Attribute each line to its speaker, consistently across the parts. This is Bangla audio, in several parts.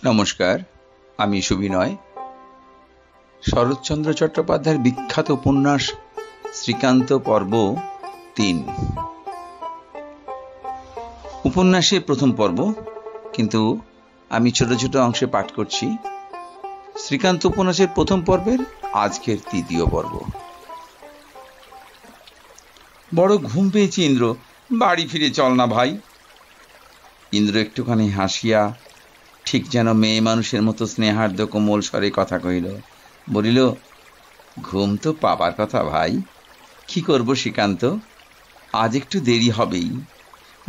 Speaker 1: নমস্কার, আমি সুবিনয়। শরৎচন্দ্র চট্টোপাধ্যায়ের বিখ্যাত উপন্যাস শ্রীকান্ত পর্ব ৩। উপন্যাসের প্রথম পর্ব, কিন্তু আমি ছোট ছোট অংশে পাঠ করছি। শ্রীকান্ত উপন্যাসের প্রথম পর্বের আজকের তৃতীয় পর্ব। বড় ঘুম পেয়েছি ইন্দ্র, বাড়ি ফিরে চল না ভাই। ইন্দ্র একটুখানি হাসিয়া ঠিক যেন মেয়ে মানুষের মতো স্নেহার্দ্র কোমল স্বরে কথা কহিল, বলিল, ঘুম তো পাবার কথা ভাই, কি করব শ্রীকান্ত, আজ একটু দেরি হবেই,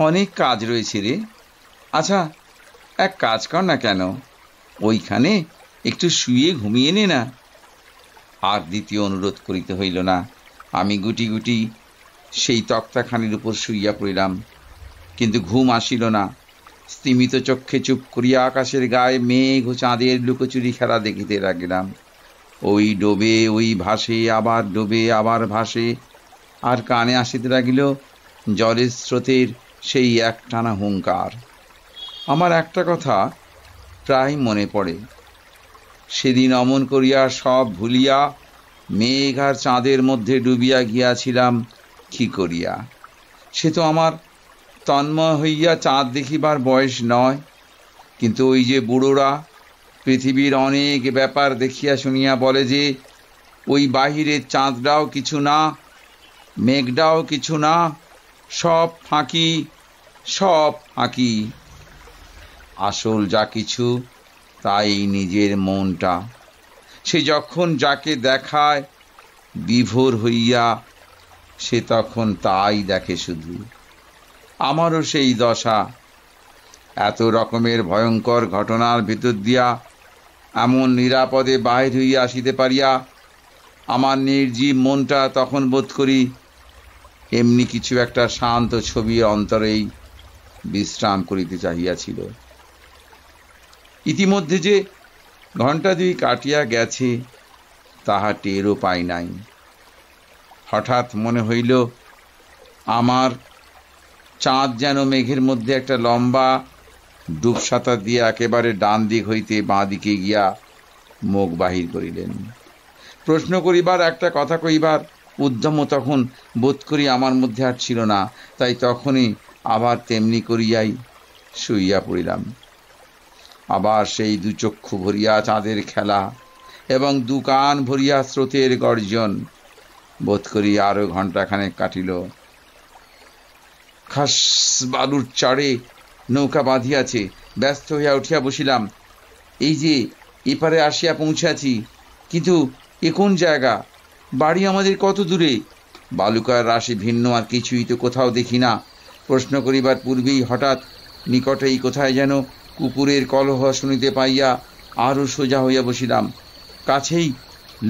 Speaker 1: অনেক কাজ রয়েছে রে। আচ্ছা, এক কাজ কর না কেন, ওইখানে একটু শুয়ে ঘুমিয়ে নে না। আর দ্বিতীয় অনুরোধ করিতে হইল না। আমি গুটি গুটি সেই তক্তাখানির উপর শুইয়া পড়িলাম, কিন্তু ঘুম আসিল না। স্তিমিত চক্ষে চুপ করিয়া আকাশের গায়ে মেঘ ও চাঁদের লুকোচুরি খেলা দেখিতে লাগিলাম। ওই ডোবে, ওই ভাসে, আবার ডোবে, আবার ভাসে, আর কানে আসিতে লাগিল জলের স্রোতের সেই একটানা হুঙ্কার। আমার একটা কথা প্রায় মনে পড়ে। সেদিন অমন করিয়া সব ভুলিয়া মেঘ আর চাঁদের মধ্যে ডুবিয়া গিয়াছিলাম কি করিয়া। সে তো আমার তন্ময় হইয়া চাঁদ দেখিবার বয়স নয়, কিন্তু ওই যে বুড়োরা পৃথিবীর অনেক ব্যাপার দেখিয়া শুনিয়া বলে যে ওই বাহিরের চাঁদটাও কিছু না, মেঘটাও কিছু না, সব ফাঁকি, সব ফাঁকি। আসল যা কিছু তাই নিজের মনটা। সে যখন যাকে দেখায় বিভোর হইয়া, সে তখন তাই দেখে শুধু। আমারও সেই দশা। এত রকমের ভয়ঙ্কর ঘটনার ভিতর দিয়া এমন নিরাপদে বাহির হইয়া আসিতে পারিয়া আমার নির্জীব মনটা তখন বোধ করি এমনি কিছু একটা শান্ত ছবির অন্তরেই বিশ্রাম করিতে চাহিয়াছিল। ইতিমধ্যে যে ঘণ্টা দুই কাটিয়া গেছে তাহা টেরও পাই নাই। হঠাৎ মনে হইল আমার চাঁদ যেন মেঘের মধ্যে একটা লম্বা ডুবসাঁতা দিয়ে একেবারে ডান দিক হইতে বাঁ দিকে গিয়া মুখ বাহির করিলেন। প্রশ্ন করিবার, একটা কথা কইবার উদ্যম তখন বোধ করি আমার মধ্যে আর ছিল না। তাই তখনই আবার তেমনি করিয়াই শুইয়া পড়িলাম। আবার সেই দু চক্ষু ভরিয়া চাঁদের খেলা এবং দু কান ভরিয়া স্রোতের গর্জন। বোধ করি আরো ঘণ্টাখানেক কাটিল। খাস বালুর চাড়ে নৌকা বাঁধিয়াছে, ব্যস্ত হইয়া উঠিয়া বসিলাম। এই যে এপারে আসিয়া পৌঁছাছি, কিন্তু এ কোন জায়গা, বাড়ি আমাদের কত দূরে? বালুকার রাশি ভিন্ন আর কিছুই তো কোথাও দেখি না। প্রশ্ন করিবার পূর্বেই হঠাৎ নিকটেই কোথায় যেন কুকুরের কলহ শুনিতে পাইয়া আরও সোজা হইয়া বসিলাম। কাছেই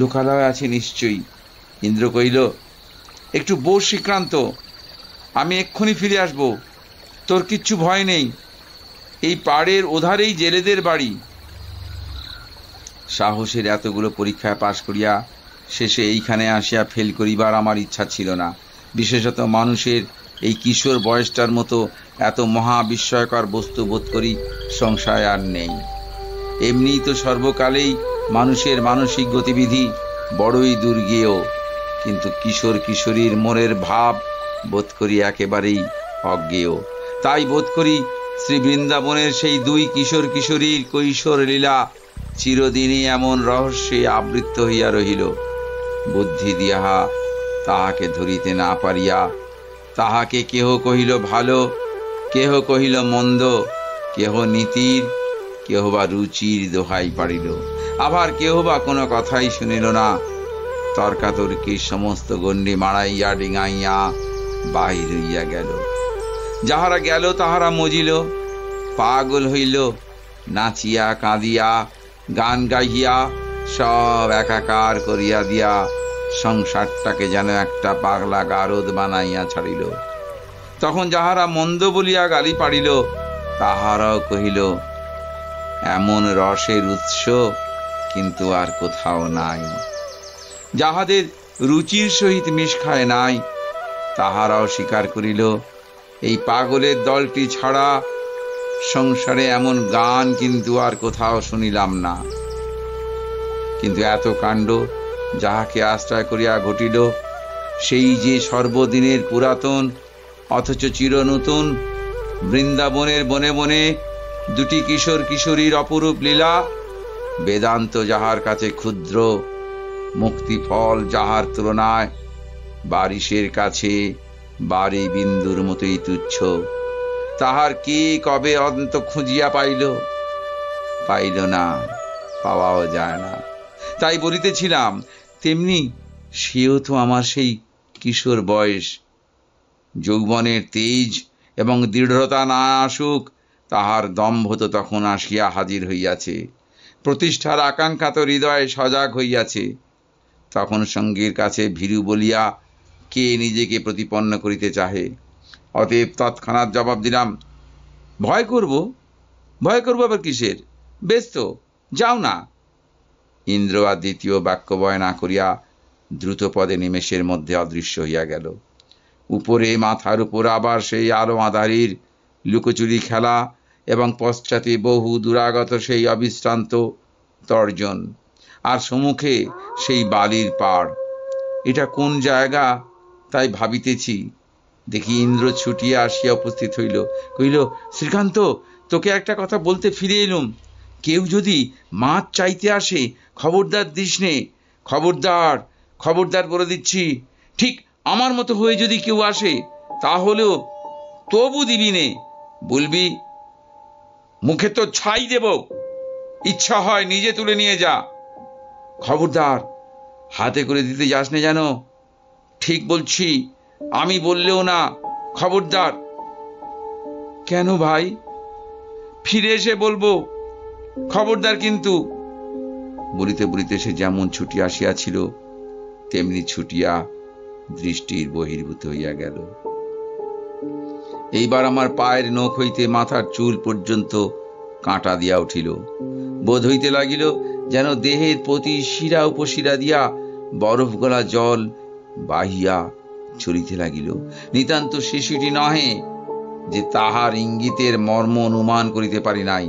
Speaker 1: লোকালয় আছে নিশ্চয়ই। ইন্দ্র কহিল, একটু বস শ্রীকান্ত, আমি এক্ষুনি ফিরে আসব, তোর কিচ্ছু ভয় নেই, এই পাড়ের ওধারেই জেলেদের বাড়ি। সাহসের এতগুলো পরীক্ষায় পাশ করিয়া শেষে এইখানে আসিয়া ফেল করিবার আমার ইচ্ছা ছিল না। বিশেষত মানুষের এই কিশোর বয়সটার মতো এত মহা বিস্ময়কর বস্তু বোধ করি সংশয় আর নেই। এমনিই তো সর্বকালেই মানুষের মানসিক গতিবিধি বড়ই দুর্গেয়, কিন্তু কিশোর কিশোরীর মনের ভাব বোধ করি একেবারেই অজ্ঞেয়। তাই বোধ করি শ্রী বৃন্দাবনের সেই দুই কিশোর কিশোরীর কৈশোর লীলা চিরদিনই এমন রহস্যে আবৃত হইয়া রহিল। বুদ্ধি দিয়া তাহাকে ধরিতে না পারিয়া তাহাকে কেহ কহিল ভালো, কেহ কহিল মন্দ, কেহ নীতির, কেহ বা রুচির দোহাই পাড়িল, আবার কেহ বা কোনো কথাই শুনিল না। তর্কাতর্কির সমস্ত গণ্ডি মাড়াইয়া ডিঙাইয়া বাহির হইয়া গেল। যাহারা গেল তাহারা মজিল, পাগল হইল, নাচিয়া কাঁদিয়া গান গাইয়া সব একাকার করিয়া দিয়া সংসারটাকে যেন একটা পাগলা গারদ বানাইয়া ছাড়িল। তখন যাহারা মন্দ বলিয়া গালি পাড়িল তাহারাও কহিল, এমন রসের উৎস কিন্তু আর কোথাও নাই। যাহাদের রুচির সহিত মিশ খায় নাই তাহারাও স্বীকার করিল, এই পাগলের দলটি ছাড়া সংসারে এমন গান কিন্তু আর কোথাও শুনিলাম না। কিন্তু এত কাণ্ড যাহাকে আশ্রয় করিয়া ঘটিল, সেই যে সর্বদিনের পুরাতন অথচ চিরনূতন বৃন্দাবনের বনে বনে দুটি কিশোর কিশোরীর অপরূপ লীলা, বেদান্ত যাহার কাছে ক্ষুদ্র, মুক্তিফল যাহার তুলনায় বারিশের কাছে বারি বিন্দুর মতোই তুচ্ছ, তাহার কে কবে অন্ত খুঁজিয়া পাইল না, পাওয়াও যায় না। তাই বলিতেছিলাম, তেমনি সেও তো আমার সেই কিশোর বয়স। যৌবনের তেজ এবং দৃঢ়তা না আসুক, তাহার দম্ভ তো তখন আসিয়া হাজির হইয়াছে। প্রতিষ্ঠার আকাঙ্ক্ষা তো হৃদয়ে সজাগ হইয়াছে। তখন সঙ্গীর কাছে ভীরু বলিয়া কে নিজেকে প্রতিপন্ন করিতে চাহে? অতএব তৎক্ষণাৎ জবাব দিলাম, ভয় করব আবার কিসের? বেশ তো, যাও না। ইন্দ্র আর দ্বিতীয় বাক্য বয় না করিয়া দ্রুত পদে নিমেষের মধ্যে অদৃশ্য হইয়া গেল। উপরে মাথার উপর আবার সেই আলো আঁধারির লুকোচুরি খেলা, এবং পশ্চাতে বহু দুরাগত সেই অবিশ্রান্ত তর্জন, আর সম্মুখে সেই বালির পাড়। এটা কোন জায়গা তাই ভাবিতেছি, দেখি ইন্দ্র ছুটিয়া আসিয়া উপস্থিত হইল। কহিল, শ্রীকান্ত, তোকে একটা কথা বলতে ফিরে এলুম। কেউ যদি মাছ চাইতে আসে, খবরদার দিস নে। খবরদার বলে দিচ্ছি। ঠিক আমার মতো হয়ে যদি কেউ আসে, তাহলেও তবু দিবি নে। বলবি, মুখে তো ছাই দেব, ইচ্ছা হয় নিজে তুলে নিয়ে যা। খবরদার হাতে করে দিতে যাস নে যেন। ঠিক বলছি, আমি বললেও না, খবরদার। কেন ভাই? ফিরে এসে বলবো, খবরদার কিন্তু। বলিতে বলিতে সে যেমন ছুটিয়া আসিয়াছিল, তেমনি ছুটিয়া দৃষ্টির বহির্ভূত হইয়া গেল। এইবার আমার পায়ের নখ হইতে মাথার চুল পর্যন্ত কাঁটা দিয়া উঠিল। বোধ হইতে লাগিল যেন দেহের প্রতি শিরা উপশিরা দিয়া বরফ গলা জল বাহিয়া ছড়িতে লাগিল। নিতান্ত শিশুটি নহে যে তাহার ইঙ্গিতের মর্ম অনুমান করিতে পারি নাই।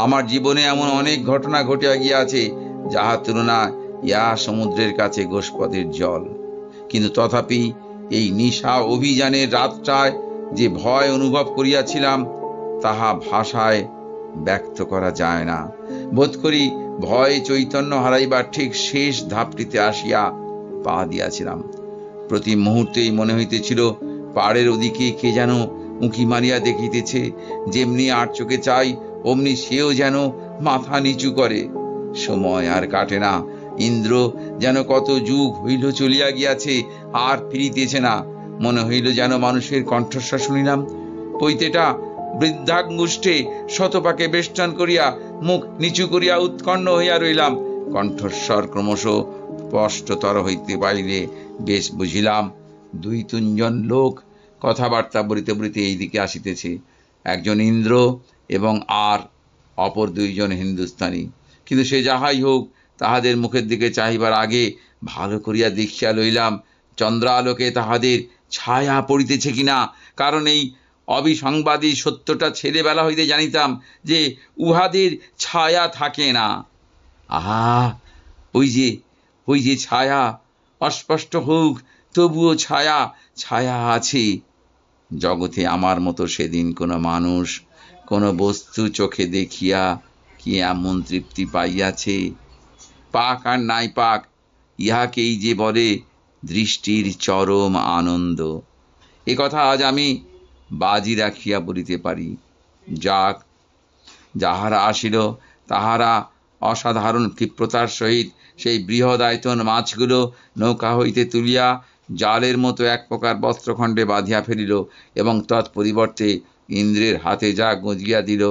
Speaker 1: আমার জীবনে এমন অনেক ঘটনা ঘটিয়া গিয়াছে, যাহার তুলনা ইয়া সমুদ্রের কাছে গোষ্পদের জল। কিন্তু তথাপি এই নিশা অভিযানের রাতটায় যে ভয় অনুভব করিয়াছিলাম, তাহা ভাষায় ব্যক্ত করা যায় না। বোধ করি ভয় চৈতন্য হারাইবার ঠিক শেষ ধাপটিতে আসিয়া পা দিয়াছিলাম। প্রতি মুহূর্তেই মনে হইতেছিল পাড়ের ওদিকে কে যেন উঁকি মারিয়া দেখিতেছে। যেমনি আর চোখে চাই, অমনি সেও যেন মাথা নিচু করে। সময় আর কাটে না। ইন্দ্র যেন কত যুগ হইল চলিয়া গিয়াছে, আর ফিরিতেছে না। মনে হইল যেন মানুষের কণ্ঠস্বর শুনিলাম। পৈতেটা বৃদ্ধাঙ্গুষ্ঠে শতপাকে বেষ্টন করিয়া মুখ নিচু করিয়া উৎকণ্ঠ হইয়া রইলাম। কণ্ঠস্বর ক্রমশ স্পষ্টতর হইতে পারিলে বেশ বুঝিলাম, 2-3 লোক কথাবার্তা বলিতে বলিতে এইদিকে আসিতেছে। একজন ইন্দ্র এবং আর অপর 2 হিন্দুস্তানি। কিন্তু সে যাহাই হোক, তাহাদের মুখের দিকে চাহিবার আগে ভালো করিয়া দেখিয়া লইলাম চন্দ্রালোকে তাহাদের ছায়া পড়িতেছে কিনা। কারণ এই অবিসংবাদী সত্যটা ছেলেবেলা হইতে জানিতাম যে উহাদের ছায়া থাকে না। আহা, ওই যে ছায়া, অস্পষ্ট হোক তবুও ছায়া আছে। জগতে আমার মতো সেদিন কোনো মানুষ, কোনো বস্তু চোখে দেখিয়া কি এমন তৃপ্তি পাইয়াছে? পাক আর নাই পাক, ইহাকেই যে বলে দৃষ্টির চরম আনন্দ। এ কথা আজ আমি বাজি রাখিয়া বলিতে পারি। যাক, যাহারা আসিল তাহারা অসাধারণ ক্ষিপ্রতার সহিত সেই বৃহদায়তন মাছগুলো নৌকা হইতে তুলিয়া জালের মতো এক প্রকার বস্ত্রখণ্ডে বাঁধিয়া ফেলিল, এবং তৎপরিবর্তে ইন্দ্রের হাতে যা গজিয়া দিল,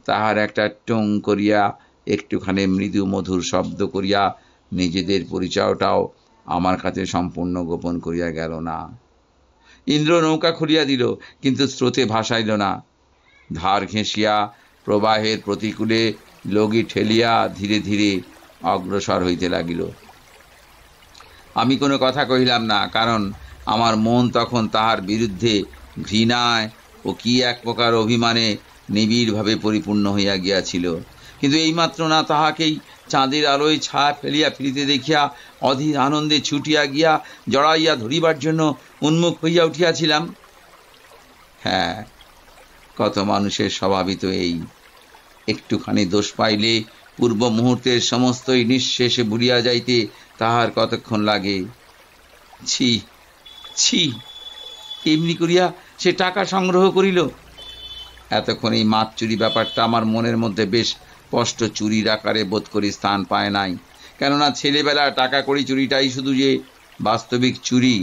Speaker 1: তাহার একটা টং করিয়া একটুখানি মৃদু মধুর শব্দ করিয়া নিজেদের পরিচয়টাও আমার কাছে সম্পূর্ণ গোপন করিয়া গেল না। ইন্দ্র নৌকা খুলিয়া দিল, কিন্তু স্রোতে ভাসাইল না। ধার ঘেঁষিয়া প্রবাহের প্রতিকূলে লগি ঠেলিয়া ধীরে ধীরে অগ্রসর হইতে লাগিল। আমি কোনো কথা কহিলাম না, কারণ আমার মন তখন তাহার বিরুদ্ধে ঘৃণায় ও কি এক প্রকার অভিমানে নিবিড়ভাবে পরিপূর্ণ হইয়া গিয়াছিল। কিন্তু এইমাত্র না তাহাকেই চাঁদের আলোয় ছায়া ফেলিয়া ফিরিতে দেখিয়া অধীর আনন্দে ছুটিয়া গিয়া জড়াইয়া ধরিবার জন্য উন্মুখ হইয়া উঠিয়াছিলাম। হ্যাঁ, কত মানুষের স্বভাবই তো এই। একটুখানি দোষ পাইলে পূর্ব মুহূর্তের সমস্তই নিঃশেষে ভুলিয়া যাইতে তাহার কতক্ষণ লাগে। ছি ছি, এমনি করিয়া সে টাকা সংগ্রহ করিল। এতক্ষণ এই মাছ চুরি ব্যাপারটা আমার মনের মধ্যে বেশ স্পষ্ট চুরির আকারে বোধ করি স্থান পায় নাই। কেননা ছেলেবেলা টাকা কড়ি চুরিটাই শুধু যে বাস্তবিক চুরি,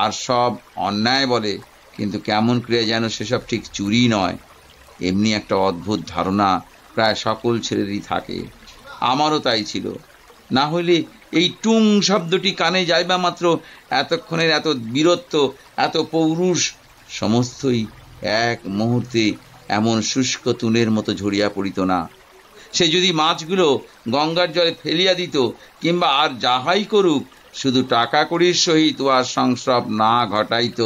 Speaker 1: আর সব অন্যায় বলে, কিন্তু কেমন ক্রিয়া যেন সেসব ঠিক চুরি নয়, এমনি একটা অদ্ভুত ধারণা প্রায় সকল ছেলেরই থাকে। আমারও তাই ছিল। না হইলে এই টুং শব্দটি কানে যাইবা মাত্র এতক্ষণের এত বীরত্ব, এত পৌরুষ সমস্তই এক মুহূর্তে এমন শুষ্ক তুনের মতো ঝরিয়া পড়িত না। সে যদি মাছগুলো গঙ্গার জলে ফেলিয়া দিত, কিংবা আর যাহাই করুক, শুধু টাকা কড়ির সহিত আর সংস্রব না ঘটাইত,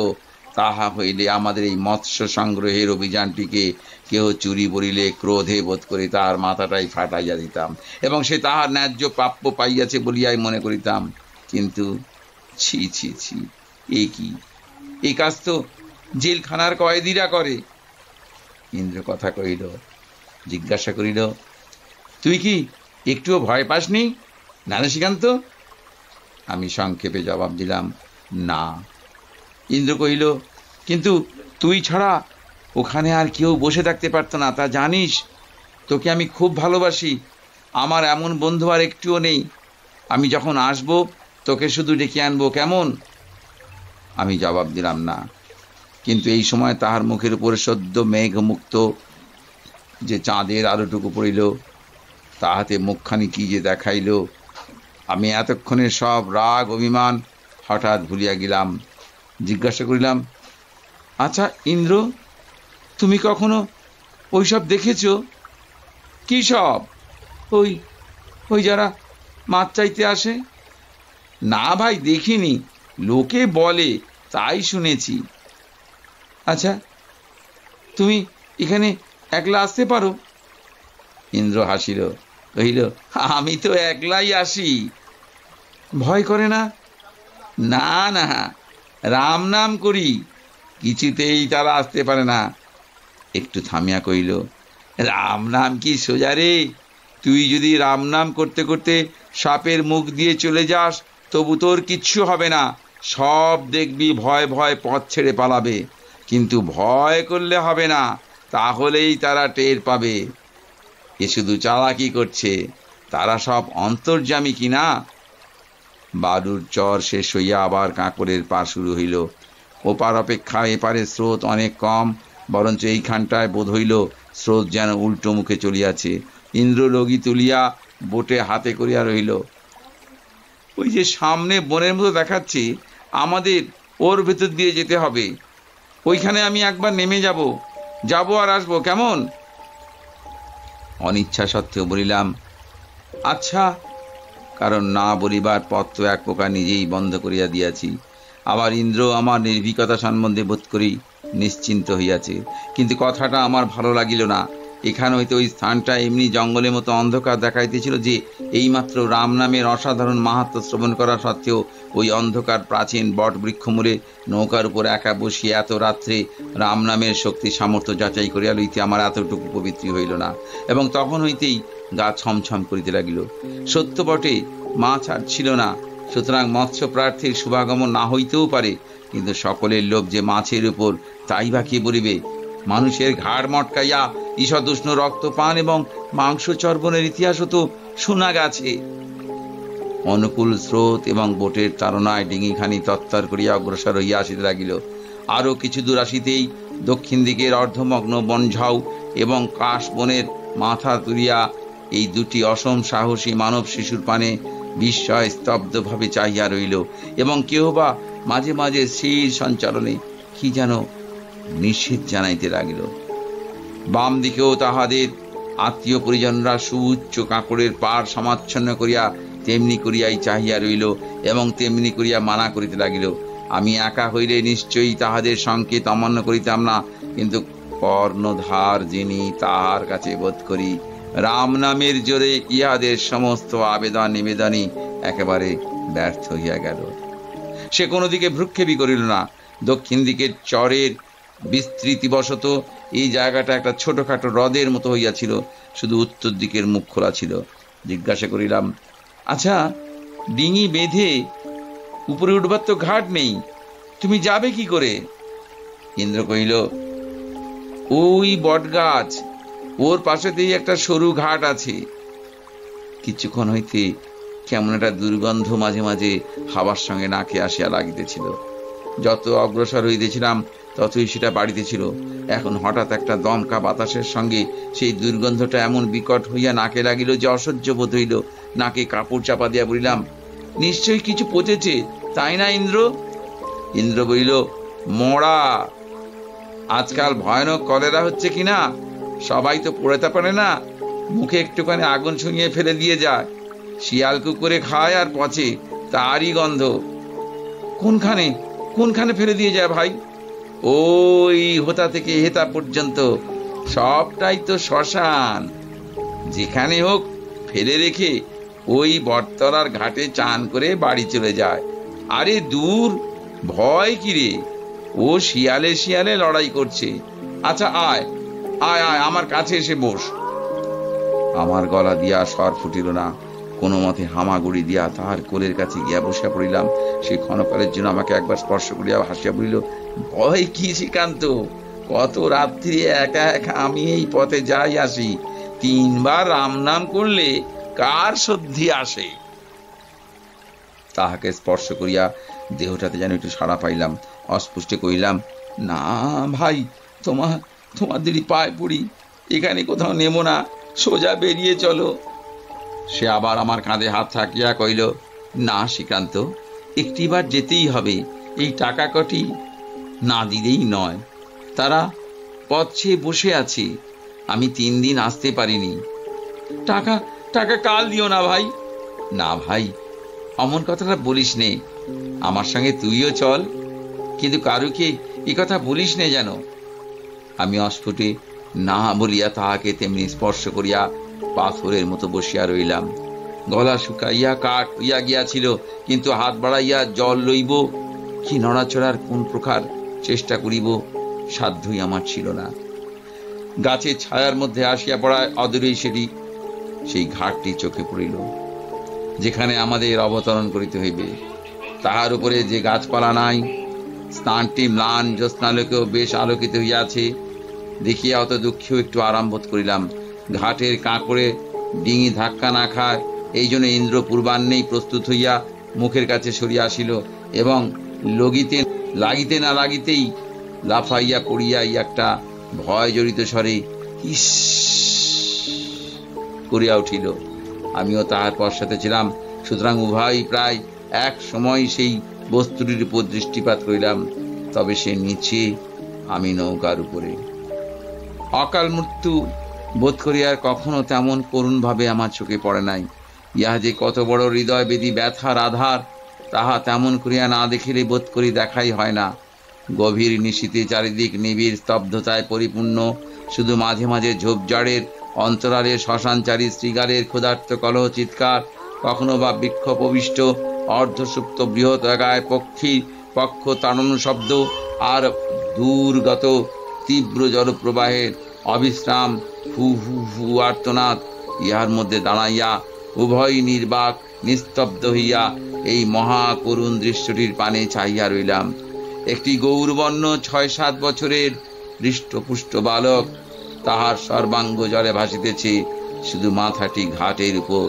Speaker 1: তাহা হইলে আমাদের এই মৎস্য সংগ্রহের অভিযানটিকে কেহ চুরি বলিলে ক্রোধে বোধ করে তাহার মাথাটাই ফাটাইয়া দিতাম, এবং সে তাহার ন্যায্য প্রাপ্য পাইয়াছে বলিয়াই মনে করিতাম। কিন্তু ছি ছি ছি, এ কি? এই কাজ তো জেলখানার কয়েদিরা করে। ইন্দ্র কথা কহিল। জিজ্ঞাসা করিল, তুই কি একটুও ভয় পাসনি নারসিকান্ত? আমি সংক্ষেপে জবাব দিলাম, না। ইন্দ্র কহিল, কিন্তু তুই ছাড়া ওখানে আর কেউ বসে থাকতে পারত না, তা জানিস। তোকে আমি খুব ভালোবাসি। আমার এমন বন্ধু আর একটুও নেই। আমি যখন আসব তোকে শুধু ডেকে আনবো, কেমন? আমি জবাব দিলাম না। কিন্তু এই সময় তাহার মুখের উপরে সদ্য মেঘমুক্ত যে চাঁদের আলোটুকু পড়িল, তাহাতে মুখখানি কি যে দেখাইল, আমি এতক্ষণে সব রাগ অভিমান হঠাৎ ভুলিয়া গেলাম। জিজ্ঞাসা করিলাম, আচ্ছা ইন্দ্র, তুমি কখনো ওইসব দেখেছ? কি সব? ওই ওই যারা মাছ চাইতে আসে? না ভাই, দেখিনি, লোকে বলে, তাই শুনেছি। আচ্ছা, তুমি এখানে একলা আসতে পারো? ইন্দ্র হাসিল, কহিল, আমি তো একলাই আসি। ভয় করে না? না না, রাম নাম করি, কিছুতেই তারা আসতে পারে না। একটু থামিয়া কহিল, রাম নাম কি সোজা রে? তুই যদি রাম নাম করতে করতে সাপের মুখ দিয়ে চলে যাস, তবু তোর কিচ্ছু হবে না। সব দেখবি ভয় ভয় পথ ছেড়ে পালাবে। কিন্তু ভয় করলে হবে না, তাহলেই তারা টের পাবে এ শুধু চালাকি করছে। তারা সব অন্তর্যামী কিনা। বালুর চর শেষ হইয়া আবার কাঁকড়ের পা শুরু হইল। ওপার অপেক্ষা এপারে স্রোত অনেক কম, বরঞ্চ এইখানটায় বোধ হইল স্রোত যেন উল্টো মুখে চলিয়াছে। ইন্দ্র লগি তুলিয়া বোটে হাতে করিয়া রহিল। ওই যে সামনে বনের মতো দেখাচ্ছি, আমাদের ওর ভেতর দিয়ে যেতে হবে। ওইখানে আমি একবার নেমে যাব আর আসবো, কেমন? অনিচ্ছা সত্ত্বেও বলিলাম, আচ্ছা, কারণ না বলিবার পথ তো এক প্রকার নিজেই বন্ধ করিয়া দিয়াছি। আবার ইন্দ্র আমার নির্ভীকতা সম্বন্ধে বোধ করি নিশ্চিন্ত হইয়াছে। কিন্তু কথাটা আমার ভালো লাগিল না। এখানে হইতে ওই স্থানটা এমনি জঙ্গলের মতো অন্ধকার দেখাইতেছিল যে এইমাত্র রাম নামের অসাধারণ মাহাত্ম্য শ্রবণ করা সত্ত্বেও ওই অন্ধকার প্রাচীন বট বৃক্ষমূলে নৌকার উপর একা বসিয়ে এত রাত্রে রাম নামের শক্তি সামর্থ্য যাচাই করিয়া লইতে আমার এতটুকু পবিত্র হইল না, এবং তখন হইতেই গা ছমছম করিতে লাগিল। সত্য বটে, মাছ আর ছিল না, সুতরাং মৎস্য প্রার্থীর শুভাগমন না হইতেও পারে, কিন্তু সকলের লোভ যে মাছের উপর, তাই বা কে বলিবে? মানুষের ঘাড় মটকাইয়া ঈষদুষ্ণ রক্তপান এবং মাংস চর্বণের ইতিহাসও তো শোনা গেছে। অনুকূল স্রোত এবং বোটের তাড়নায় ডিঙিখানি তত্তর করিয়া অগ্রসর হইয়া আসিতে লাগিল। আরও কিছু দূর আসিতেই দক্ষিণ দিকের অর্ধমগ্ন বনঝাউ এবং কাশ বনের মাথা তুলিয়া এই দুটি অসম সাহসী মানব শিশুর পানে বিস্ময় স্তব্ধভাবে চাহিয়া রইল, এবং কেহ বা মাঝে মাঝে স্থির সঞ্চালনে কি যেন নিষেধ জানাইতে লাগিল। বাম দিকেও তাহাদের আত্মীয় পরিজনরা সুউচ্চ কাঁকড়ের পাড় সমাচ্ছন্ন করিয়া তেমনি করিয়াই চাহিয়া রইল, এবং তেমনি করিয়া মানা করিতে লাগিল। আমি একা হইলে নিশ্চয়ই তাহাদের সংকেত অমান্য করিতাম না, কিন্তু কর্ণধার যিনি, তাহার কাছে বোধ করি রাম নামের জোরে ইহাদের সমস্ত আবেদন নিবেদনই একেবারে ব্যর্থ হইয়া গেল। সে কোনো দিকে ভ্রুক্ষেপই করিল না। দক্ষিণ দিকের চরের বিস্তৃতিবশত এই জায়গাটা একটা ছোটখাটো হ্রদের মতো হইয়াছিল, শুধু উত্তর দিকের মুখ খোলা ছিল। জিজ্ঞাসা করিলাম, আচ্ছা, ডিঙি বেঁধে উপরে উঠবার তো ঘাট নেই, তুমি যাবে কি করে? ইন্দ্র কহিল, ওই বট গাছ, ওর পাশেতেই একটা সরু ঘাট আছে। কিছুক্ষণ হইতে কেমন একটা দুর্গন্ধ মাঝে মাঝে হাওয়ার সঙ্গে নাকে আসিয়া লাগিতেছিল। যত অগ্রসর হইতেছিলাম ততই সেটা বাড়িতেছিল। এখন হঠাৎ একটা দমকা বাতাসের সঙ্গে সেই দুর্গন্ধটা এমন বিকট হইয়া নাকে লাগিল যে অসহ্য বোধ হইল। নাকে কাপড় চাপা দিয়া বলিলাম, নিশ্চয়ই কিছু পচেছে, তাই না ইন্দ্র? ইন্দ্র বলিল, মরা। আজকাল ভয়ানক কলেরা হচ্ছে কিনা, সবাই তো পড়তে পারে না, মুখে একটুখানি আগুন ছুঁয়ে ফেলে দিয়ে যায়, শিয়াল কুকুরে খায় আর পচে, তারই গন্ধ। কোনখানে কোনখানে ফেলে দিয়ে যায় ভাই? ওই হোতা থেকে হেতা পর্যন্ত সবটাই তো শ্মশান। যেখানে হোক ফেলে রেখে ওই বটতলার ঘাটে চান করে বাড়ি চলে যায়। আরে দূর, ভয় কিরে, ও শিয়ালে শিয়ালে লড়াই করছে। আচ্ছা আয় আয় আয়, আমার কাছে এসে বস। আমার গলা দিয়া স্বর ফুটিল না। কোনো মতে হামাগুড়ি দিয়া তাহার কোলের কাছে গিয়া বসিয়া পড়িলাম। সে ক্ষণকালের জন্য আমাকে একবার স্পর্শ করিয়া হাসিয়া বলিল, ভয় কি শ্রীকান্ত, কত রাত্রি একা একা আমি এই পথে যাই আসি, 3 বার রাম নাম করলে কার সদ্ধি আসে? তাহাকে স্পর্শ করিয়া দেহটাতে যেন একটু সাড়া পাইলাম। অস্পষ্টে কহিলাম, না ভাই, তোমাদেরই পায়ে পড়ি, এখানে কোথাও নেমো না, সোজা বেরিয়ে চলো। সে আবার আমার কাঁধে হাত থাকিয়া কইল, না শ্রীকান্ত, একটিবার যেতেই হবে, এই টাকা কটি না দিলেই নয়। তারা পথ চেয়ে বসে আছে, আমি 3 দিন আসতে পারিনি। টাকা টাকা কাল দিও না ভাই। না ভাই, অমন কথাটা বলিস নে, আমার সঙ্গে তুইও চল, কিন্তু কারুকে এ কথা বলিস নে যেন। আমি অস্ফুটে না বলিয়া তাহাকে তেমনি স্পর্শ করিয়া পাথরের মতো বসিয়া রইলাম। গলা শুকাইয়া কাঠ হইয়া গিয়াছিল, কিন্তু হাত বাড়াইয়া জল লইব কি নড়াচড়ার কোন প্রকার চেষ্টা করিব সাধ্যই আমার ছিল না। গাছের ছায়ার মধ্যে আসিয়া পড়ায় অদূরেই সেই ঘাটটি চোখে পড়িল, যেখানে আমাদের অবতরণ করিতে হইবে। তাহার উপরে যে গাছপালা নাই, স্থানটি ম্লান জ্যোৎস্নালোকেও বেশ আলোকিত হইয়াছে। দেখিয়া অত দুঃখেও একটু আরাম বোধ করিলাম। ঘাটের কাঁকড়ে ডিঙি ধাক্কা না খায়, এই জন্য ইন্দ্র পূর্বাহ্নেই প্রস্তুত হইয়া মুখের কাছে সরিয়া আসিল এবং লাগিতে না লাগিতেই লাফাইয়া পড়িয়া একটা ভয় জড়িত স্বরে ইস করিয়া উঠিল। আমিও তাহার পশ্চাতে ছিলাম, সুতরাং উভয় প্রায় এক সময় সেই বস্তুটির উপর দৃষ্টিপাত করিলাম। তবে সে নিচে, আমি নৌকার উপরে। অকাল মৃত্যু বোধ করি আর কখনো তেমন করুণ ভাবে আমার চোখে পড়ে নাই। ইহা যে কত বড় হৃদয় বেদী ব্যথার আধার, তাহা তেমন করিয়া না দেখিলে বোধ করি দেখাই হয় না। গভীর নিশীথে চারিদিক নিবিড় স্তব্ধতায় পরিপূর্ণ, শুধু মাঝে মাঝে ঝোপঝাড়ের অন্তরালে শ্মশানচারী শৃগালের ক্ষুধার্ত কলহ চিৎকার, কখনো বা বৃক্ষপবিষ্ট অর্ধসুপ্ত বৃহৎ এগায় পক্ষীর পক্ষ তাড়ন শব্দ, আর দূরগত তীব্র জলপ্রবাহের অবিশ্রাম হু হু হু আর্তনাদ। ইহার মধ্যে দাঁড়াইয়া উভয় নির্বাক নিস্তব্ধ হইয়া এই মহাকরুণ দৃশ্যটির পানে চাহিয়া রইলাম। একটি গৌরবর্ণ 6-7 বছরের হৃষ্টপুষ্ট বালক, তাহার সর্বাঙ্গ জলে ভাসিতেছে, শুধু মাথাটি ঘাটের উপর।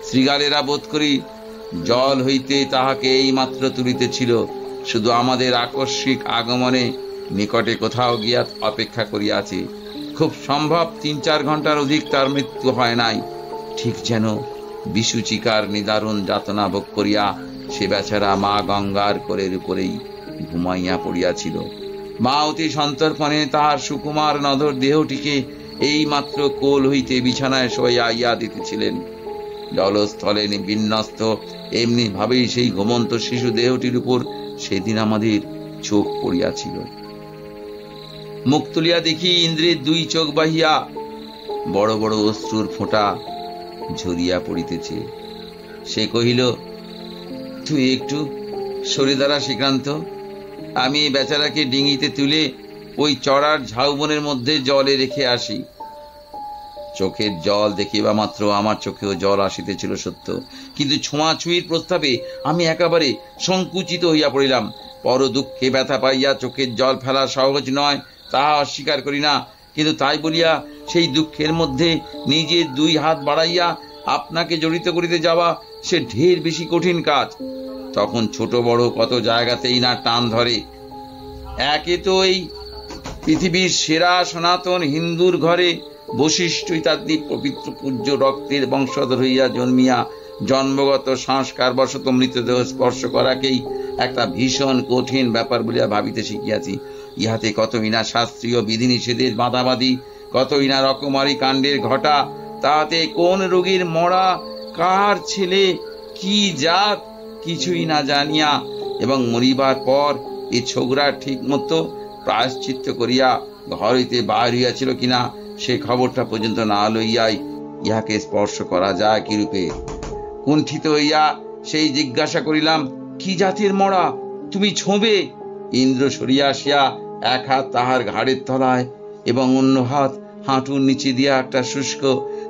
Speaker 1: শৃগালেরা বোধ করি জল হইতে তাহাকে এই মাত্র তুলিতেছিল, শুধু আমাদের আকস্মিক আগমনে নিকটে কোথাও গিয়া অপেক্ষা করিয়াছে। খুব সম্ভব 3-4 ঘন্টার অধিক তার মৃত্যু হয় নাই। ঠিক যেন বিসূচিকার নিদারুণ যাতনা ভোগ করিয়া সে বেচারা মা গঙ্গার কোলের উপরেই ঘুমাইয়া পড়িয়াছিল। মা অতি সন্তর্পণে তাহার সুকুমার নধর দেহটিকে এই মাত্র কোল হইতে বিছানায় শোয়াইয়া দিতেছিলেন। জলস্থলে বিন্যস্ত এমনি ভাবেই সেই ঘুমন্ত শিশু দেহটির উপর সেদিন আমাদের চোখ পড়িয়াছিল। মুখ তুলিয়া দেখি ইন্দ্রের দুই চোখ বাহিয়া বড় বড় অশ্রুর ফোঁটা ঝরিয়া পড়িতেছে। সে কহিল, তুই একটু সরে দাঁড়া শ্রীকান্ত, আমি এই বেচারাকে ডিঙিতে তুলে ওই চড়ার ঝাউবনের মধ্যে জলে রেখে আসি। চোখের জল দেখিবা মাত্র আমার চোখেও জল আসিতেছিল সত্য, কিন্তু ছোঁয়াছুঁয়ির প্রস্তাবে আমি একেবারে সংকুচিত হইয়া পড়িলাম। পর দুঃখে ব্যথা পাইয়া চোখের জল ফেলা সহজ নয়, তাহা অস্বীকার করি না, কিন্তু তাই বলিয়া সেই দুঃখের মধ্যে নিজের দুই হাত বাড়াইয়া আপনাকে জড়িত করিতে যাওয়া সে ঢের বেশি কঠিন কাজ। তখন ছোট বড় কত জায়গাতেই না টান ধরে। একে তো এই পৃথিবীর সেরা সনাতন হিন্দুর ঘরে বশিষ্ঠ ইত্যাদি পবিত্র পূজ্য রক্তের বংশধর হইয়া জন্মিয়া জন্মগত সংস্কার বশত মৃতদেহ স্পর্শ করাকেই একটা ভীষণ কঠিন ব্যাপার বলিয়া ভাবিতে শিখিয়াছি। ইহাতে কতই না শাস্ত্রীয় বিধিনিষেধের বাঁধাবাঁধি, কতই না রকমারি কাণ্ডের ঘটা, তাহাতে কোন রোগীর মরা, কার ছেলে, কি জাত, কিছুই না জানিয়া এবং মরিবার পর এই ছোকরা ঠিক মতো প্রায়শ্চিত্ত করিয়া ঘর হইতে বাহির হইয়াছিল কিনা সে খবরটা পর্যন্ত না লইয়াই ইহাকে স্পর্শ করা যায় কিরূপে? কুণ্ঠিত হইয়া সেই জিজ্ঞাসা করিলাম, কি জাতির মরা, তুমি ছোঁবে? ইন্দ্র সরিয়া আসিয়া এক হাত তাহার ঘাড়ের তলায় এবং অন্য হাত হাঁটুর নিচে দিয়া একটা শুষ্ক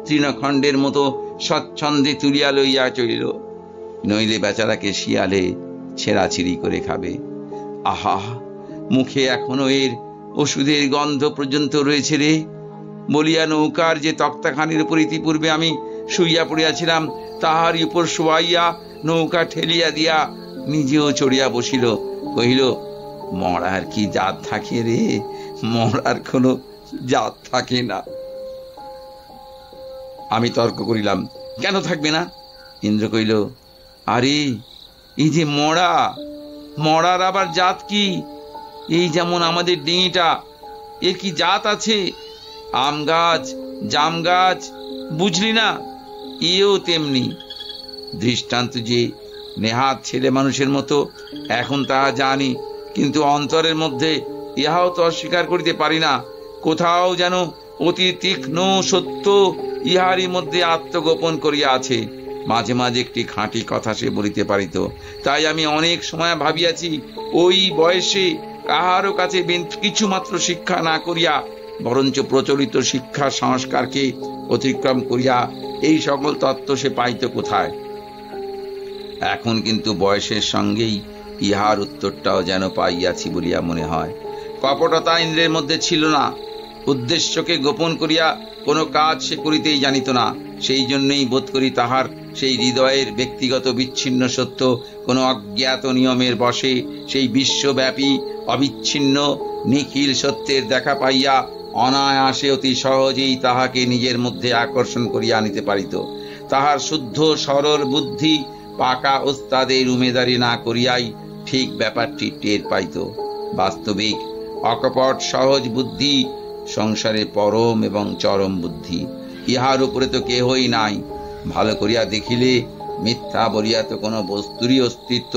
Speaker 1: তৃণখণ্ডের মতো স্বচ্ছন্দে তুলিয়া লইয়া চলিল, নইলে বেচারাকে শিয়ালে ছেঁড়াছিড়ি করে খাবে। আহা, মুখে এখনো এর ওষুধের গন্ধ পর্যন্ত রয়েছে রে বলিয়া নৌকার যে তক্তাখানির উপর ইতিপূর্বে আমি শুইয়া পড়িয়াছিলাম তাহারই উপর শোয়াইয়া নৌকা ঠেলিয়া দিয়া নিজেও চড়িয়া বসিল। কহিল, মরার কি জাত থাকে রে? মরার কোনো জাত থাকে না। আমি তর্ক করিলাম, কেন থাকবে না? ইন্দ্র কহিল, আরে এই যে মরা, মরার আবার জাত কি? এই যেমন আমাদের ডিঙিটা, এর কি জাত আছে? আম গাছ, জাম গাছ, বুঝলি না? এও তেমনি। দৃষ্টান্ত যে নেহাত ছেলে মানুষের মতো এখন তাহা জানি, কিন্তু অন্তরের মধ্যে ইহাও তো অস্বীকার করিতে পারি না, কোথাও যেন অতি তীক্ষ্ণ সত্য ইহারই মধ্যে আত্মগোপন করিয়া আছে। মাঝে মাঝে একটি খাঁটি কথা সে বলিতে পারিত। তাই আমি অনেক সময় ভাবিয়াছি, ওই বয়সে কাহারও কাছে কিছু মাত্র শিক্ষা না করিয়া বরঞ্চ প্রচলিত শিক্ষা সংস্কারকে অতিক্রম করিয়া এই সকল তত্ত্ব সে পাইত কোথায়। এখন কিন্তু বয়সের সঙ্গেই ইহার উত্তরটাও যেন পাইয়াছি বলিয়া মনে হয়। কপটতা ইন্দ্রের মধ্যে ছিল না, উদ্দেশ্যকে গোপন করিয়া কোনো কাজ সে করিতেই জানিত না। সেই জন্যই বোধ করি তাহার সেই হৃদয়ের ব্যক্তিগত বিচ্ছিন্ন সত্য কোনো অজ্ঞাত নিয়মের বশে সেই বিশ্বব্যাপী অবিচ্ছিন্ন নিখিল সত্যের দেখা পাইয়া অনায়াসে অতি সহজেই তাহাকে নিজের মধ্যে আকর্ষণ করিয়া আনিতে পারিত। তাহার শুদ্ধ সরল বুদ্ধি পাকা ওস্তাদের উমেদারি না করিয়াই ঠিক ব্যাপারটি টের পাইত। বাস্তবিক অকপট সহজ বুদ্ধি সংসারে পরম এবং চরম বুদ্ধি, ইহার উপরে তো কেহই নাই। ভালো করিয়া দেখিলে মিথ্যা বলিয়া তো কোনো বস্তুরই অস্তিত্ব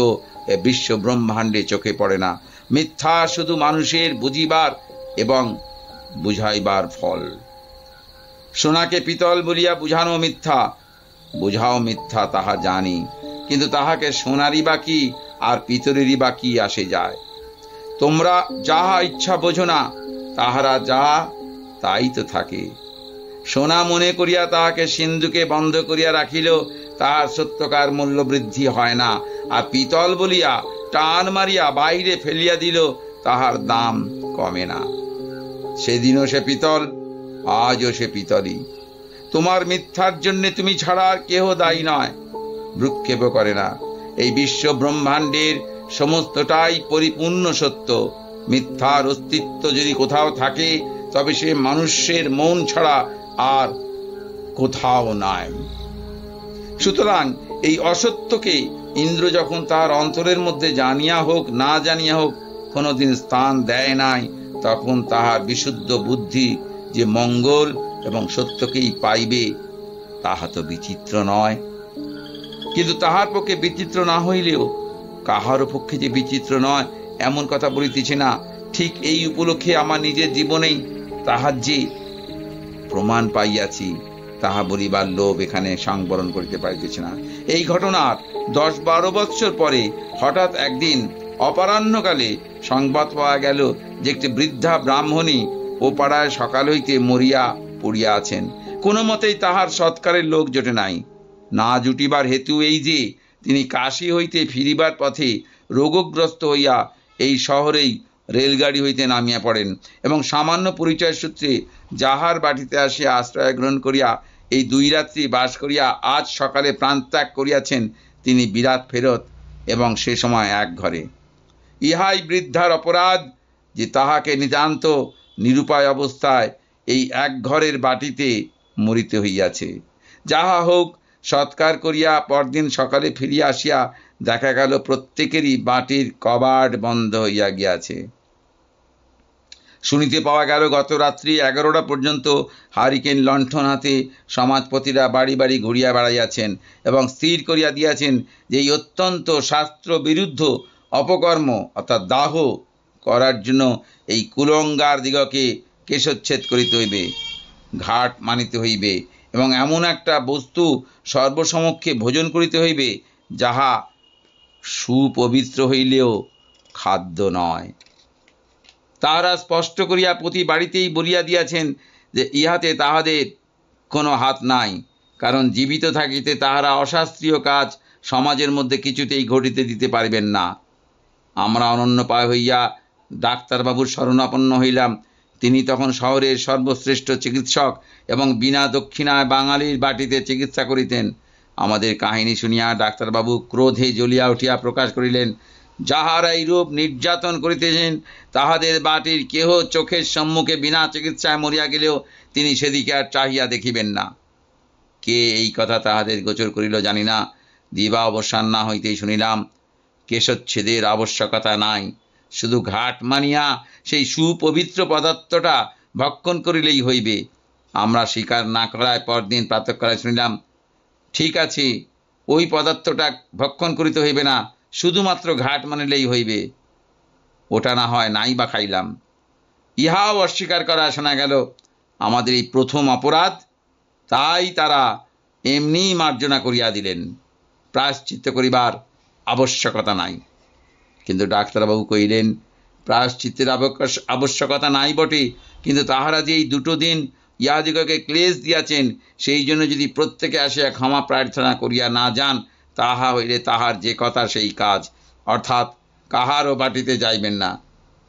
Speaker 1: এ বিশ্ব ব্রহ্মাণ্ডে চোখে পড়ে না। মিথ্যা শুধু মানুষের বুঝিবার এবং বুঝাইবার ফল। সোনাকে পিতল বলিয়া বুঝানো মিথ্যা, বুঝাও মিথ্যা তাহা জানি, কিন্তু তাহাকে সোনারই বা কি আর পিতলেরই বা কি আসে যায়? তোমরা যাহা ইচ্ছা বোঝো না, তাহারা যা তাই তো থাকে। সোনা মনে করিয়া তাহাকে সিন্ধুকে বন্ধ করিয়া রাখিল, তাহার সত্যকার মূল্য বৃদ্ধি হয় না। আর পিতল বলিয়া টান মারিয়া বাইরে ফেলিয়া দিল, তাহার দাম কমে না। সেদিনও সে পিতল, আজও সে পিতলই। তোমার মিথ্যার জন্য তুমি ছাড়া আর কেহ দায়ী নয়। ভ্রুক্ষেপও করে না। এই বিশ্ব ব্রহ্মাণ্ডের সমস্তটাই পরিপূর্ণ সত্য। মিথ্যার অস্তিত্ব যদি কোথাও থাকে, তবে সে মানুষের মন ছাড়া আর কোথাও নাই। সুতরাং এই অসত্যকে ইন্দ্র যখন তার অন্তরের মধ্যে জানিয়া হোক না জানিয়া হোক কোনোদিন স্থান দেয় নাই, তখন তাহার বিশুদ্ধ বুদ্ধি যে মঙ্গল এবং সত্যকেই পাইবে তাহা তো বিচিত্র নয়। কিন্তু তাহার পক্ষে বিচিত্র না হইলেও কাহারও পক্ষে যে বিচিত্র নয় এমন কথা বলিতেছি না। ঠিক এই উপলক্ষে আমার নিজের জীবনেই তাহার যে প্রমাণ পাইয়াছি তাহা বলিবার লোভ এখানে সংবরণ করিতে পারিতেছে না। এই ঘটনার 10-12 বৎসর পরে হঠাৎ একদিন অপরাহ্নকালে সংবাদ পাওয়া গেল যে একটি বৃদ্ধা ব্রাহ্মণী ও পাড়ায় সকাল হইতে মরিয়া পড়িয়া আছেন। কোনো মতেই তাহার সৎকারের লোক জোটে নাই। না জুটিবার হেতু এই যে তিনি কাশী হইতে ফিরিবার পথে রোগগ্রস্ত হইয়া এই শহরেই রেলগাড়ি হইতে নামিয়া পড়েন এবং সামান্য পরিচয় সূত্রে যাহার বাটিতে আসিয়া আশ্রয় গ্রহণ করিয়া এই 2 রাত্রি বাস করিয়া আজ সকালে প্রাণত্যাগ করিয়াছেন তিনি বিরাট ফেরত এবং সে সময় এক ঘরে। ইহাই বৃদ্ধার অপরাধ যে তাহাকে নিতান্ত নিরুপায় অবস্থায় এই এক ঘরের বাটিতে মরিতে হইয়াছে। যাহা হোক, সৎকার করিয়া পরদিন সকালে ফিরিয়া আসিয়া দেখা গেল প্রত্যেকেরই বাটির কবাট বন্ধ হইয়া গিয়াছে। শুনিতে পাওয়া গেল গত রাত্রি 11টা পর্যন্ত হারিকেন লণ্ঠন হাতে সমাজপতিরা বাড়ি বাড়ি ঘুরিয়া বেড়াইয়াছেন এবং স্থির করিয়া দিয়াছেন যে এই অত্যন্ত শাস্ত্র বিরুদ্ধ অপকর্ম অর্থাৎ দাহ করার জন্য এই কুলঙ্গার দিগকে কেশচ্ছেদ করিতে হইবে, ঘাট মানিতে হইবে এবং এমন একটা বস্তু সর্বসমক্ষে ভোজন করিতে হইবে যাহা সুপবিত্র হইলেও খাদ্য নয়। তাহারা স্পষ্ট করিয়া প্রতি বাড়িতেই বলিয়া দিয়াছেন যে ইহাতে তাহাদের কোনো হাত নাই, কারণ জীবিত থাকিতে তাহারা অশাস্ত্রীয় কাজ সমাজের মধ্যে কিছুতেই ঘটিতে দিতে পারিবেন না। আমরা অনন্যপায় হইয়া ডাক্তারবাবুর শরণাপন্ন হইলাম। তিনি তখন শহরের সর্বশ্রেষ্ঠ চিকিৎসক এবং বিনা দক্ষিণায় বাঙালির বাটিতে চিকিৎসা করিতেন। আমাদের কাহিনী শুনিয়া ডাক্তারবাবু ক্রোধে জ্বলিয়া উঠিয়া প্রকাশ করিলেন, যাহারা এইরূপ নির্যাতন করিতেছেন তাহাদের বাটির কেহ চোখের সম্মুখে বিনা চিকিৎসায় মরিয়া গেলেও তিনি সেদিকে আর চাহিয়া দেখিবেন না। কে এই কথা তাহাদের গোচর করিল জানি না। দিবা অবসান না হইতেই শুনিলাম কেশচ্ছেদের আবশ্যকতা নাই, শুধু ঘাট মানিয়া সেই সুপবিত্র পদার্থটা ভক্ষণ করিলেই হইবে। আমরা স্বীকার না করায় পরদিন প্রাতঃকালে শুনিলাম, ঠিক আছে, ওই পদার্থটা ভক্ষণ করিতে হইবে না, শুধুমাত্র ঘাট মানিলেই হইবে। ওটা না হয় নাই বা খাইলাম। ইহাও অস্বীকার করা শোনা গেল আমাদের এই প্রথম অপরাধ। তাই তারা এমনি মার্জনা করিয়া দিলেন, প্রায়শ্চিত্ত করিবার আবশ্যকতা নাই। কিন্তু ডাক্তারবাবু কহিলেন, প্রায়শ্চিত্তের আবশ্যকতা নাই বটে, কিন্তু তাহারা যে এই 2 দিন ইহাদিগকে ক্লেশ দিয়াছেন, সেই জন্য যদি প্রত্যেকে আসিয়া ক্ষমা প্রার্থনা করিয়া না যান, তাহা হইলে তাহার যে কথা সেই কাজ, অর্থাৎ কাহারও বাটিতে যাইবেন না।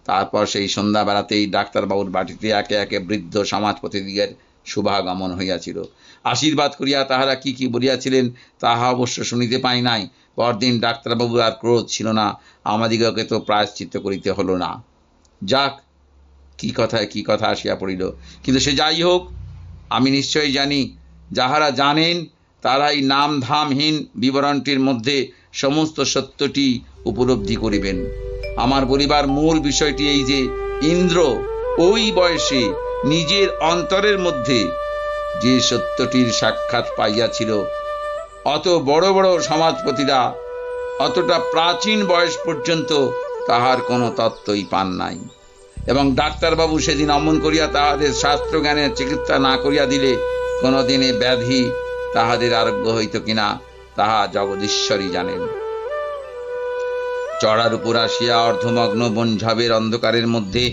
Speaker 1: তারপর সেই সন্ধ্যাবেলাতেই ডাক্তারবাবুর বাটিতে একে একে বৃদ্ধ সমাজপতিদিগের শুভাগমন হইয়াছিল। আশীর্বাদ করিয়া তাহারা কি কি বলিয়াছিলেন তাহা অবশ্য শুনিতে পাই নাই। পরদিন ডাক্তারবাবুর আর ক্রোধ ছিল না, আমাদিগকে তো প্রায়শ্চিত্ত করিতে হলো না। যাক, কি কথায় কি কথা আসিয়া পড়িল। কিন্তু সে যাই হোক, আমি নিশ্চয়ই জানি যাহারা জানেন তারাই নামধামহীন বিবরণটির মধ্যে সমস্ত সত্যটি উপলব্ধি করিবেন। আমার বলিবার মূল বিষয়টি এই যে ইন্দ্র ওই বয়সে নিজের অন্তরের মধ্যে যে সত্যটির সাক্ষাৎ পাইয়াছিল, অত বড় বড় সমাজপতিরা অতটা প্রাচীন বয়স পর্যন্ত তাহার কোনো তত্ত্বই পান নাই। এবং ডাক্তারবাবু সেদিন অমন করিয়া তাহাদের শাস্ত্র জ্ঞানের চিকিৎসা না করিয়া দিলে কোনোদিনে ব্যাধি তাহাদের আরোগ্য হইত কিনা তাহা জগদীশ্বরই জানেন। চড়ার উপর আসিয়া অর্ধমগ্ন বনঝাবের অন্ধকারের মধ্যে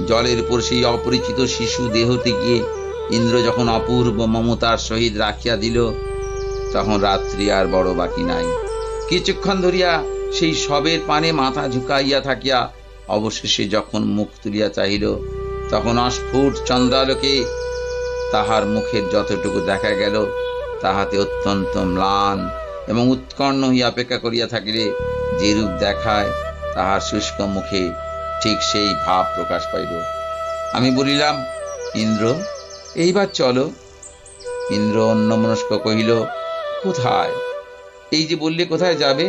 Speaker 1: জলের উপর সেই অপরিচিত শিশু দেহটিকে ইন্দ্র যখন অপূর্ব মমতার সহিত রাখিয়া দিল, তখন রাত্রি আর বড় বাকি নাই। কিছুক্ষণ ধরিয়া সেই সবের পানে মাথা ঝুঁকাইয়া থাকিয়া অবশেষে যখন মুখ তুলিয়া চাহিল, তখন অস্ফুট চন্দ্রালোকে তাহার মুখের যতটুকু দেখা গেল তাহাতে অত্যন্ত ম্লান এবং উৎকণ্ঠ হইয়া অপেক্ষা করিয়া থাকিলে যেরূপ দেখায় তাহার শুষ্ক মুখে ঠিক সেই ভাব প্রকাশ পাইল। আমি বলিলাম, ইন্দ্র, এইবার চলো। ইন্দ্র অন্যমনস্ক কহিল, কোথায়? এই যে বললে কোথায় যাবে?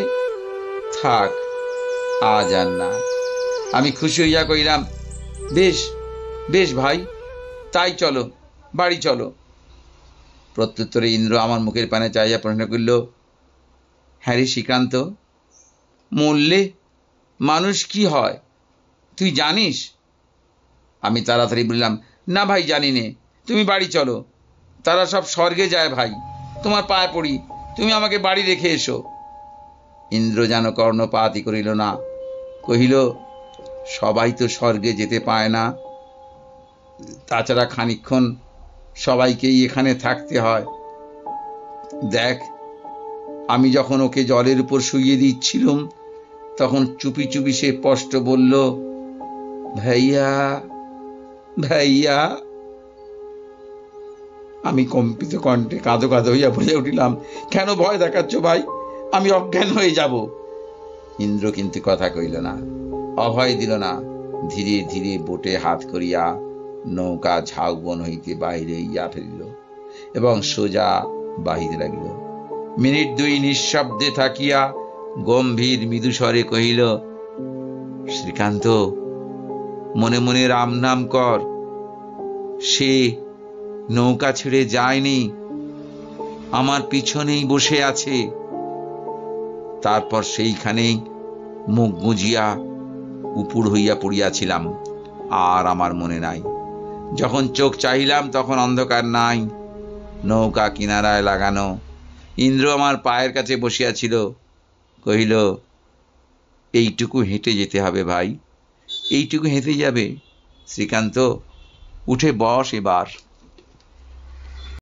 Speaker 1: থাক, আজ আর না। আমি খুশি হইয়া কহিলাম, বেশ বেশ ভাই, তাই চলো, বাড়ি চলো। প্রত্যুত্তরে ইন্দ্র আমার মুখের পানে চাইয়া প্রশ্ন করিল, হ্যাঁ রে শ্রীকান্ত, মরলে মানুষ কি হয় তুই জানিস? আমি তাড়াতাড়ি বললাম, না ভাই জানি নে, তুমি বাড়ি চলো, তারা সব স্বর্গে যায় ভাই, তোমার পায়ে পড়ি, তুমি আমাকে বাড়ি রেখে এসো। ইন্দ্র যেন কর্ণপাতই করিল না, কহিল, সবাই তো স্বর্গে যেতে পায় না, তাছাড়া খানিকক্ষণ সবাইকেই এখানে থাকতে হয়। দেখ, আমি যখন ওকে জলের উপর শুইয়ে দিচ্ছিলুম তখন চুপি চুপি সে স্পষ্ট বলল, ভাইয়া ভাইয়া। আমি কম্পিত কণ্ঠে কাঁদো কাঁদো হইয়া বলে উঠিলাম, কেন ভয় দেখাচ্ছ ভাই, আমি অজ্ঞান হয়ে যাব। ইন্দ্র কিন্তু কথা কইল না, অভয় দিল না। ধীরে ধীরে বোটে হাত করিয়া নৌকা ঝাউবন হইতে বাহিরে ইয়া ফেলিল এবং সোজা বাহিতে লাগিল। মিনিট দুই নিঃশব্দে থাকিয়া গম্ভীর মৃদুস্বরে কহিল, শ্রীকান্ত, মনে মনে রাম নাম কর, সে নৌকা ছেড়ে যায়নি, আমার পিছনেই বসে আছে। তারপর সেইখানেই মুখ গুজিয়া উপুড় হইয়া পড়িয়াছিলাম, আর আমার মনে নাই। যখন চোখ চাহিলাম তখন অন্ধকার নাই, নৌকা কিনারায় লাগানো। ইন্দ্র আমার পায়ের কাছে বসিয়াছিল, কহিল, এইটুকু হেঁটে যেতে হবে ভাই, এইটুকু হেঁটে যাবে। শ্রীকান্ত, উঠে বস এবার।